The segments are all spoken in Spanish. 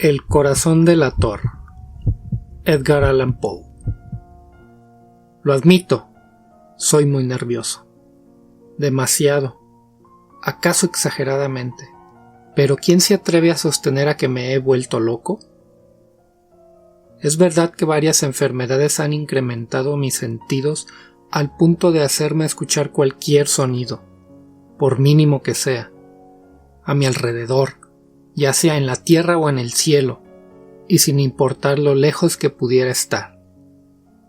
El corazón delator. Edgar Allan Poe. Lo admito, soy muy nervioso. Demasiado. Acaso exageradamente. Pero ¿quién se atreve a sostener a que me he vuelto loco? Es verdad que varias enfermedades han incrementado mis sentidos al punto de hacerme escuchar cualquier sonido, por mínimo que sea, a mi alrededor, ya sea en la tierra o en el cielo, y sin importar lo lejos que pudiera estar.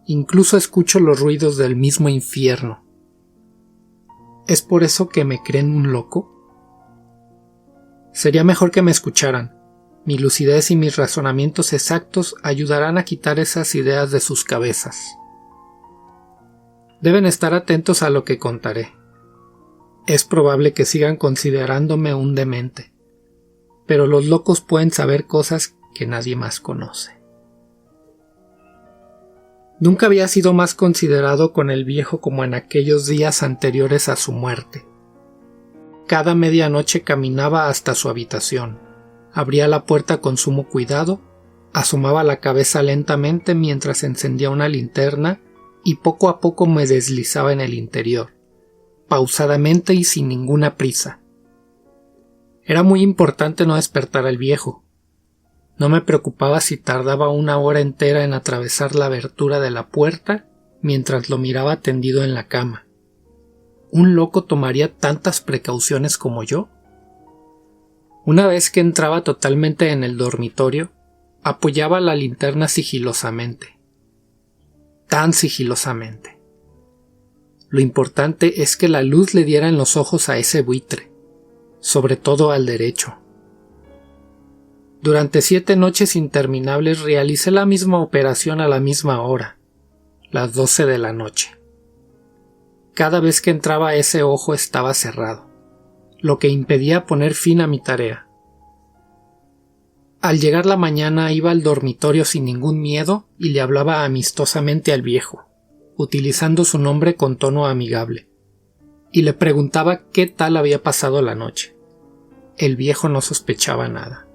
Incluso escucho los ruidos del mismo infierno. ¿Es por eso que me creen un loco? Sería mejor que me escucharan. Mi lucidez y mis razonamientos exactos ayudarán a quitar esas ideas de sus cabezas. Deben estar atentos a lo que contaré. Es probable que sigan considerándome un demente, pero los locos pueden saber cosas que nadie más conoce. Nunca había sido más considerado con el viejo como en aquellos días anteriores a su muerte. Cada medianoche caminaba hasta su habitación, abría la puerta con sumo cuidado, asomaba la cabeza lentamente mientras encendía una linterna y poco a poco me deslizaba en el interior, pausadamente y sin ninguna prisa. Era muy importante no despertar al viejo. No me preocupaba si tardaba una hora entera en atravesar la abertura de la puerta mientras lo miraba tendido en la cama. ¿Un loco tomaría tantas precauciones como yo? Una vez que entraba totalmente en el dormitorio, apoyaba la linterna sigilosamente. Tan sigilosamente. Lo importante es que la luz le diera en los ojos a ese buitre, sobre todo al derecho. Durante 7 noches interminables realicé la misma operación a la misma hora, las 12 de la noche. Cada vez que entraba ese ojo estaba cerrado, lo que impedía poner fin a mi tarea. Al llegar la mañana iba al dormitorio sin ningún miedo y le hablaba amistosamente al viejo, utilizando su nombre con tono amigable, y le preguntaba qué tal había pasado la noche. El viejo no sospechaba nada.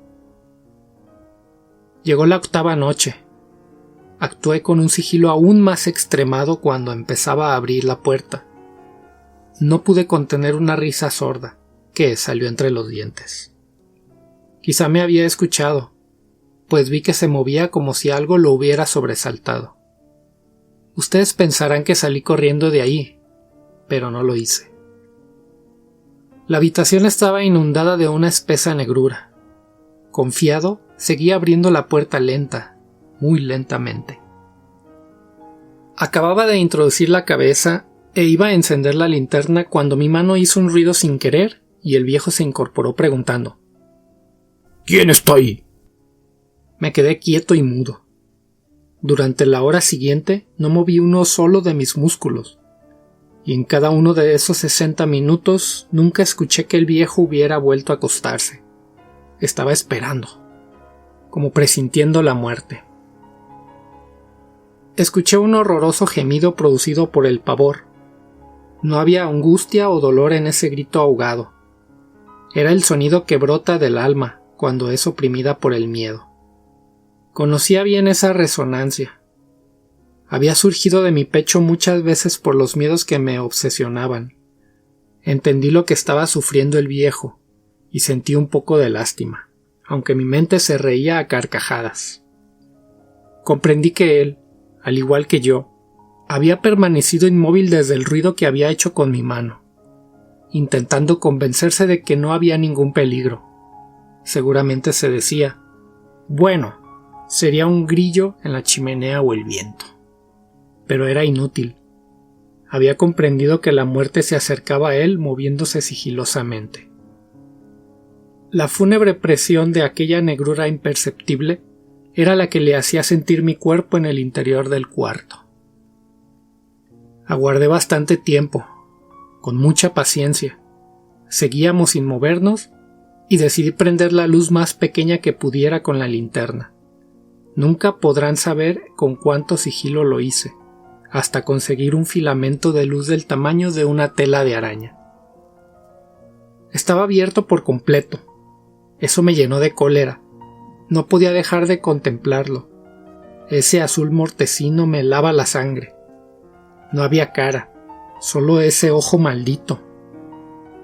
Llegó la 8ª noche. Actué con un sigilo aún más extremado cuando empezaba a abrir la puerta. No pude contener una risa sorda que salió entre los dientes. Quizá me había escuchado, pues vi que se movía como si algo lo hubiera sobresaltado. Ustedes pensarán que salí corriendo de ahí, pero no lo hice. La habitación estaba inundada de una espesa negrura. Confiado, seguí abriendo la puerta lenta, muy lentamente. Acababa de introducir la cabeza e iba a encender la linterna cuando mi mano hizo un ruido sin querer y el viejo se incorporó preguntando: ¿Quién está ahí? Me quedé quieto y mudo. Durante la hora siguiente no moví uno solo de mis músculos, y en cada uno de esos 60 minutos nunca escuché que el viejo hubiera vuelto a acostarse. Estaba esperando, como presintiendo la muerte. Escuché un horroroso gemido producido por el pavor. No había angustia o dolor en ese grito ahogado. Era el sonido que brota del alma cuando es oprimida por el miedo. Conocía bien esa resonancia. Había surgido de mi pecho muchas veces por los miedos que me obsesionaban. Entendí lo que estaba sufriendo el viejo y sentí un poco de lástima, aunque mi mente se reía a carcajadas. Comprendí que él, al igual que yo, había permanecido inmóvil desde el ruido que había hecho con mi mano, intentando convencerse de que no había ningún peligro. Seguramente se decía: bueno, sería un grillo en la chimenea o el viento. Pero era inútil. Había comprendido que la muerte se acercaba a él moviéndose sigilosamente. La fúnebre presión de aquella negrura imperceptible era la que le hacía sentir mi cuerpo en el interior del cuarto. Aguardé bastante tiempo, con mucha paciencia. Seguíamos sin movernos y decidí prender la luz más pequeña que pudiera con la linterna. Nunca podrán saber con cuánto sigilo lo hice, hasta conseguir un filamento de luz del tamaño de una tela de araña. Estaba abierto por completo. Eso me llenó de cólera. No podía dejar de contemplarlo. Ese azul mortecino me helaba la sangre. No había cara, solo ese ojo maldito.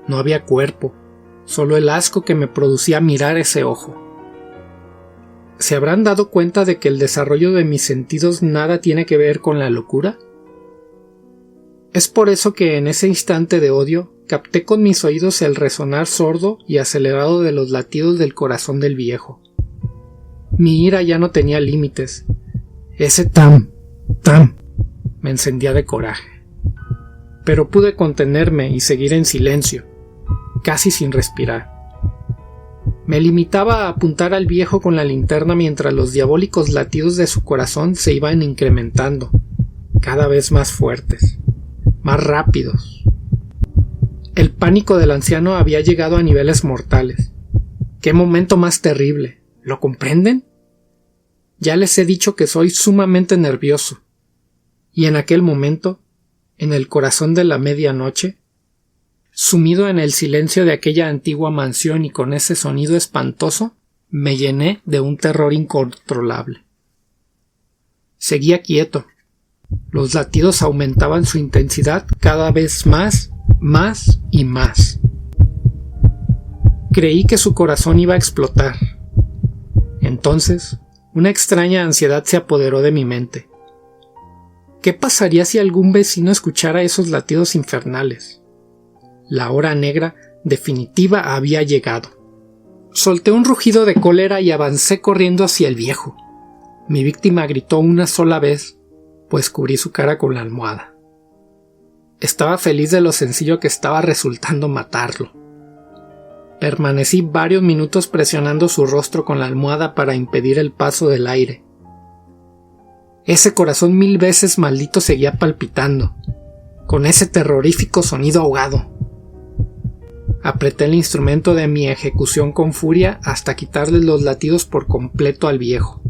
No había cuerpo, solo el asco que me producía mirar ese ojo. ¿Se habrán dado cuenta de que el desarrollo de mis sentidos nada tiene que ver con la locura? Es por eso que en ese instante de odio capté con mis oídos el resonar sordo y acelerado de los latidos del corazón del viejo. Mi ira ya no tenía límites. Ese tam me encendía de coraje. Pero pude contenerme y seguir en silencio, casi sin respirar. Me limitaba a apuntar al viejo con la linterna mientras los diabólicos latidos de su corazón se iban incrementando, cada vez más fuertes, más rápidos. El pánico del anciano había llegado a niveles mortales. ¡Qué momento más terrible! ¿Lo comprenden? Ya les he dicho que soy sumamente nervioso. Y en aquel momento, en el corazón de la medianoche, sumido en el silencio de aquella antigua mansión y con ese sonido espantoso, me llené de un terror incontrolable. Seguía quieto. Los latidos aumentaban su intensidad cada vez más y más. Creí que su corazón iba a explotar. Entonces, una extraña ansiedad se apoderó de mi mente. ¿Qué pasaría si algún vecino escuchara esos latidos infernales? La hora negra definitiva había llegado. Solté un rugido de cólera y avancé corriendo hacia el viejo. Mi víctima gritó una sola vez, pues cubrí su cara con la almohada. Estaba feliz de lo sencillo que estaba resultando matarlo. Permanecí varios minutos presionando su rostro con la almohada para impedir el paso del aire. Ese corazón 1000 veces maldito seguía palpitando, con ese terrorífico sonido ahogado. Apreté el instrumento de mi ejecución con furia hasta quitarle los latidos por completo al viejo.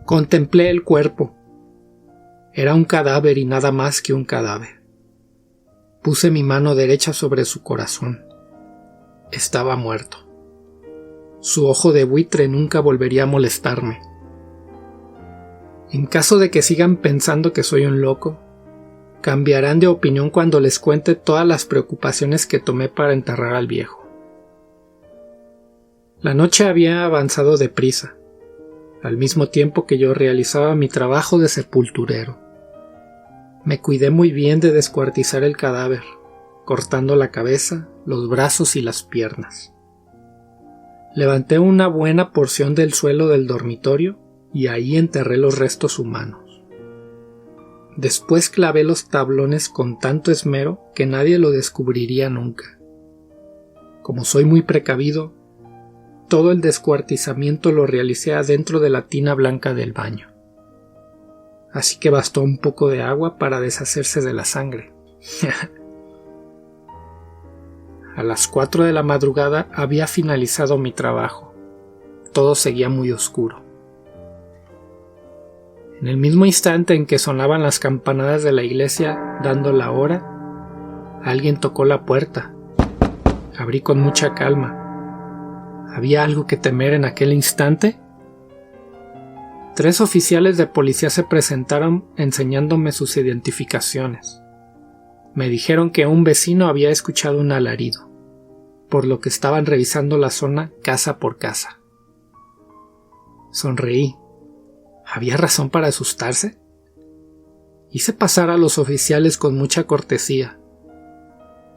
Contemplé el cuerpo. Era un cadáver y nada más que un cadáver. Puse mi mano derecha sobre su corazón. Estaba muerto. Su ojo de buitre nunca volvería a molestarme. En caso de que sigan pensando que soy un loco, cambiarán de opinión cuando les cuente todas las preocupaciones que tomé para enterrar al viejo. La noche había avanzado deprisa, al mismo tiempo que yo realizaba mi trabajo de sepulturero. Me cuidé muy bien de descuartizar el cadáver, cortando la cabeza, los brazos y las piernas. Levanté una buena porción del suelo del dormitorio y ahí enterré los restos humanos. Después clavé los tablones con tanto esmero que nadie lo descubriría nunca. Como soy muy precavido, todo el descuartizamiento lo realicé adentro de la tina blanca del baño. Así que bastó un poco de agua para deshacerse de la sangre. A las 4 de la madrugada había finalizado mi trabajo. Todo seguía muy oscuro. En el mismo instante en que sonaban las campanadas de la iglesia dando la hora, alguien tocó la puerta. Abrí con mucha calma. ¿Había algo que temer en aquel instante? 3 oficiales de policía se presentaron enseñándome sus identificaciones. Me dijeron que un vecino había escuchado un alarido, por lo que estaban revisando la zona casa por casa. Sonreí. ¿Había razón para asustarse? Hice pasar a los oficiales con mucha cortesía.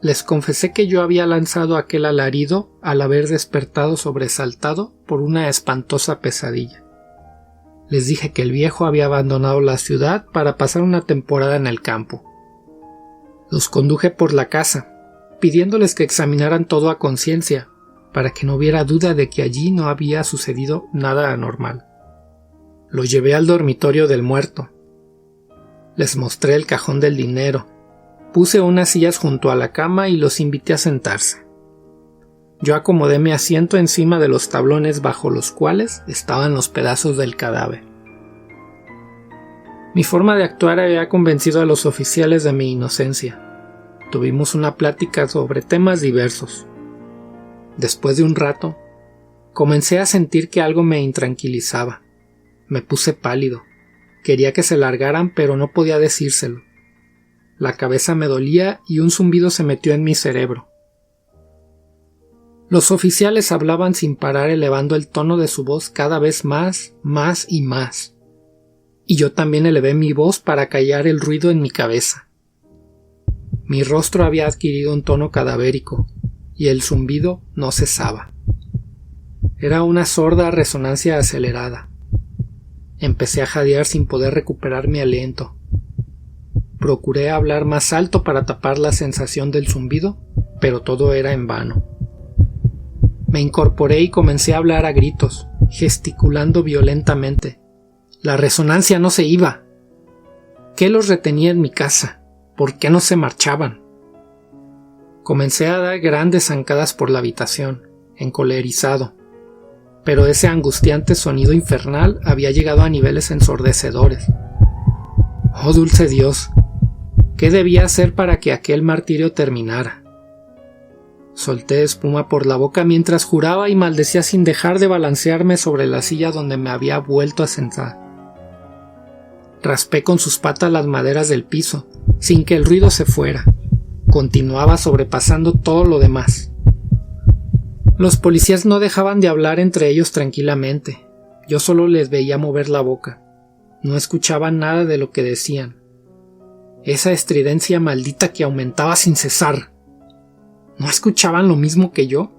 Les confesé que yo había lanzado aquel alarido al haber despertado sobresaltado por una espantosa pesadilla. Les dije que el viejo había abandonado la ciudad para pasar una temporada en el campo. Los conduje por la casa, pidiéndoles que examinaran todo a conciencia, para que no hubiera duda de que allí no había sucedido nada anormal. Los llevé al dormitorio del muerto. Les mostré el cajón del dinero. Puse unas sillas junto a la cama y los invité a sentarse. Yo acomodé mi asiento encima de los tablones bajo los cuales estaban los pedazos del cadáver. Mi forma de actuar había convencido a los oficiales de mi inocencia. Tuvimos una plática sobre temas diversos. Después de un rato, Comencé a sentir que algo me intranquilizaba. Me puse pálido. Quería que se largaran, pero no podía decírselo. La cabeza me dolía y un zumbido se metió en mi cerebro. Los oficiales hablaban sin parar, elevando el tono de su voz cada vez más, más y más. Y yo también elevé mi voz para callar el ruido en mi cabeza. Mi rostro había adquirido un tono cadavérico, y el zumbido no cesaba. Era una sorda resonancia acelerada. Empecé a jadear sin poder recuperar mi aliento. Procuré hablar más alto para tapar la sensación del zumbido, pero todo era en vano. Me incorporé y comencé a hablar a gritos, gesticulando violentamente. La resonancia no se iba. ¿Qué los retenía en mi casa? ¿Por qué no se marchaban? Comencé a dar grandes zancadas por la habitación, encolerizado. Pero ese angustiante sonido infernal había llegado a niveles ensordecedores. ¡Oh, dulce Dios! ¿Qué debía hacer para que aquel martirio terminara? Solté espuma por la boca mientras juraba y maldecía sin dejar de balancearme sobre la silla donde me había vuelto a sentar. Raspé con sus patas las maderas del piso, sin que el ruido se fuera. Continuaba sobrepasando todo lo demás. Los policías no dejaban de hablar entre ellos tranquilamente. Yo solo les veía mover la boca. No escuchaba nada de lo que decían. Esa estridencia maldita que aumentaba sin cesar. ¿No escuchaban lo mismo que yo?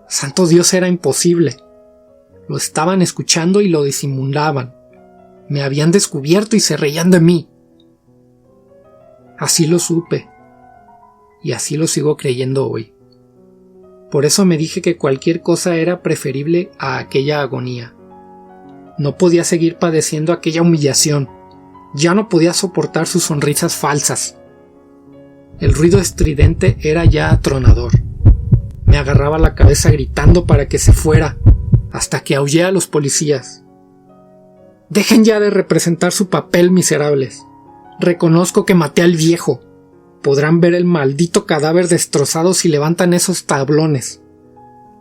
Santo Dios, era imposible. Lo estaban escuchando y lo disimulaban. Me habían descubierto y se reían de mí. Así lo supe. Y así lo sigo creyendo hoy. Por eso me dije que cualquier cosa era preferible a aquella agonía. No podía seguir padeciendo aquella humillación. Ya no podía soportar sus sonrisas falsas. El ruido estridente era ya atronador. Me agarraba la cabeza gritando para que se fuera, hasta que aullé a los policías. Dejen ya de representar su papel, miserables. Reconozco que maté al viejo. Podrán ver el maldito cadáver destrozado si levantan esos tablones.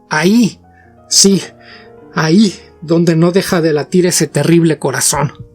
Ahí, sí, ahí, donde no deja de latir ese terrible corazón.